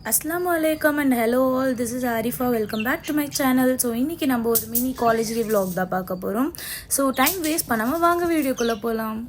Assalamu alaikum and hello all, this is Arifa. Welcome back to my channel. So இன்னைக்கு நம்ம ஒரு mini college vlog தான் பார்க்க போறோம். So டைம் வேஸ்ட் பண்ணாம வாங்க வீடியோக்குள்ள போலாம்.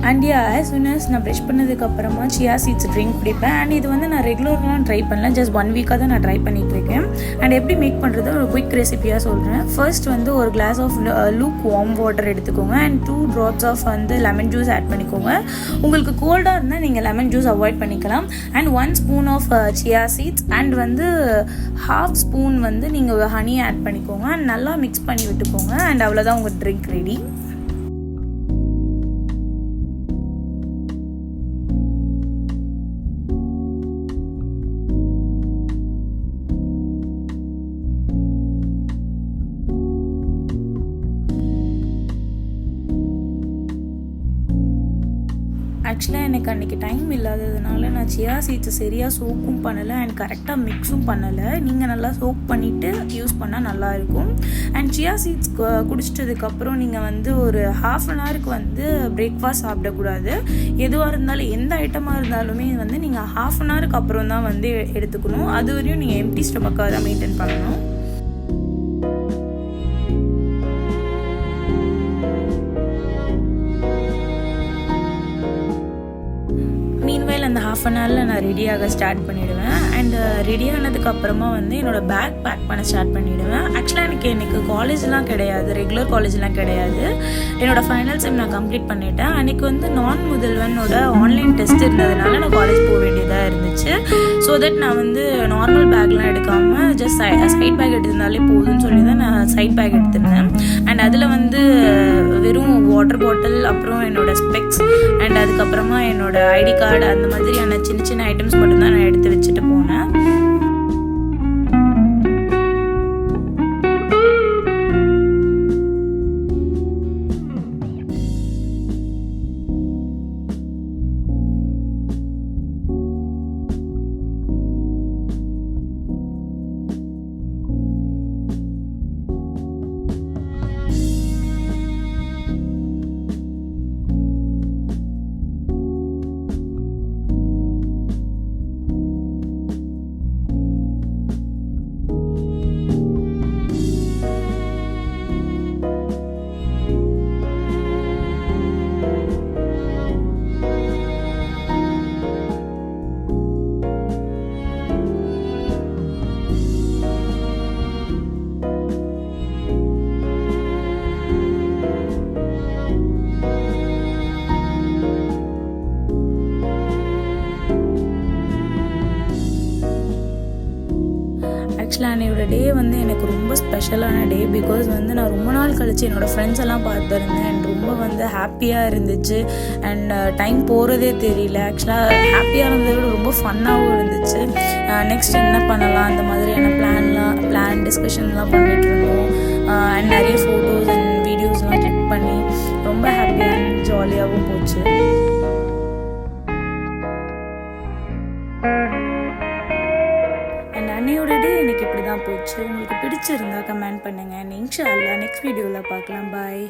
அண்ட் as soon as நான் ப்ரஷ் பண்ணதுக்கப்புறமா சியா சீட்ஸ் ட்ரிங்க் குடிப்பேன். அண்ட் இது வந்து நான் ரெகுலர்லாம் ட்ரை பண்ணல, ஜஸ்ட் 1 வீக்காக தான் நான் ட்ரை பண்ணிகிட்ருக்கேன். அண்ட் எப்படி மேக் பண்ணுறது ஒரு குயிக் ரெசிபியாக சொல்கிறேன். ஃபர்ஸ்ட் வந்து ஒரு glass of lukewarm water எடுத்துக்கோங்க அண்ட் 2 drops ஆஃப் வந்து லெமன் ஜூஸ் ஆட் பண்ணிக்கோங்க. உங்களுக்கு கோல்டாக இருந்தால் நீங்கள் லெமன் ஜூஸ் அவாய்ட் பண்ணிக்கலாம். And 1 spoon of chia seeds and வந்து 1/2 ஸ்பூன் வந்து நீங்கள் ஹனி ஆட் பண்ணிக்கோங்க அண்ட் நல்லா மிக்ஸ் பண்ணி விட்டுக்கோங்க. அண்ட் அவ்வளோதான் உங்கள் ட்ரிங்க் ரெடி. ஆக்சுவலாக எனக்கு அன்றைக்கி டைம் இல்லாததுனால நான் சியா சீட்ஸை சரியாக சோக்கும் பண்ணலை அண்ட் கரெக்டாக மிக்ஸும் பண்ணலை. நீங்கள் நல்லா சோக் பண்ணிவிட்டு யூஸ் பண்ணால் நல்லாயிருக்கும். அண்ட் சியா சீட்ஸ் குடிச்சிட்டதுக்கப்புறம் நீங்கள் வந்து ஒரு 1/2 an hour வந்து பிரேக்ஃபாஸ்ட் சாப்பிடக்கூடாது. எதுவாக இருந்தாலும் எந்த ஐட்டமாக இருந்தாலுமே வந்து நீங்கள் 1/2 an hour அப்புறம் தான் வந்து எடுத்துக்கணும். அது வரையும் நீங்கள் எம்டி ஸ்டொமக்காக தான் மெயின்டைன் பண்ணணும். மீன்வேல் அந்த 1/2 an hour நான் ரெடியாக ஸ்டார்ட் பண்ணிவிடுவேன். அண்ட் ரெடி ஆனதுக்கப்புறமா வந்து என்னோடய பேக் பேக் பண்ண ஸ்டார்ட் பண்ணிவிடுவேன். ஆக்சுவலாக எனக்கு காலேஜ்லாம் கிடையாது, ரெகுலர் காலேஜ்லாம் கிடையாது. என்னோடய ஃபைனல் செம் நான் கம்ப்ளீட் பண்ணிட்டேன். அன்றைக்கி வந்து நான் முதல்வனோட ஆன்லைன் டெஸ்ட் இருந்ததுனால நான் காலேஜ் போக வேண்டியதாக இருந்துச்சு. ஸோ தட் நான் வந்து நார்மல் பேக்லாம் எடுக்காமல் ஜஸ்ட் சைட் பேக் எடுத்திருந்தாலே போதும்னு சொல்லி தான் நான் சைட் பேக் எடுத்திருந்தேன். அண்ட் அதில் வந்து வெறும் வாட்டர் பாட்டில், அப்புறம் என்னோடய ஸ்பெக்ஸ் அண்ட் அதுக்கப்புறமா என்னோடய ஐடி கார்டு, அந்த மாதிரியான சின்ன சின்ன ஐட்டம்ஸ் மட்டும்தான் நான் எடுத்து வச்சுட்டு போனேன். ஆக்சுவலாக என்னோடய டே வந்து எனக்கு ரொம்ப ஸ்பெஷலான டே. பிகாஸ் வந்து நான் ரொம்ப நாள் கழித்து என்னோடய ஃப்ரெண்ட்ஸ் எல்லாம் பார்த்துருந்தேன் அண்ட் ரொம்ப வந்து ஹாப்பியாக இருந்துச்சு. அண்ட் டைம் போகிறதே தெரியல. ஆக்சுவலாக ஹாப்பியாக இருந்ததை விட ரொம்ப ஃபன்னாகவும் இருந்துச்சு. நெக்ஸ்ட் என்ன பண்ணலாம் அந்த மாதிரியான பிளான் டிஸ்கஷன்லாம் பண்ணிகிட்டு இருந்தோம். அண்ட் நிறைய ஃபோட்டோஸ் அண்ட் வீடியோஸ்லாம் கிளிக் பண்ணி ரொம்ப ஹாப்பியாக அண்ட் ஜாலியாகவும் போச்சு. அன்னையோட டே எனக்கு இப்படி தான் போச்சு. உங்களுக்கு பிடிச்சிருந்தா கமெண்ட் பண்ணுங்கள். இன்ஷா அல்லாஹ் நெக்ஸ்ட் வீடியோவில் பார்க்கலாம். பாய்.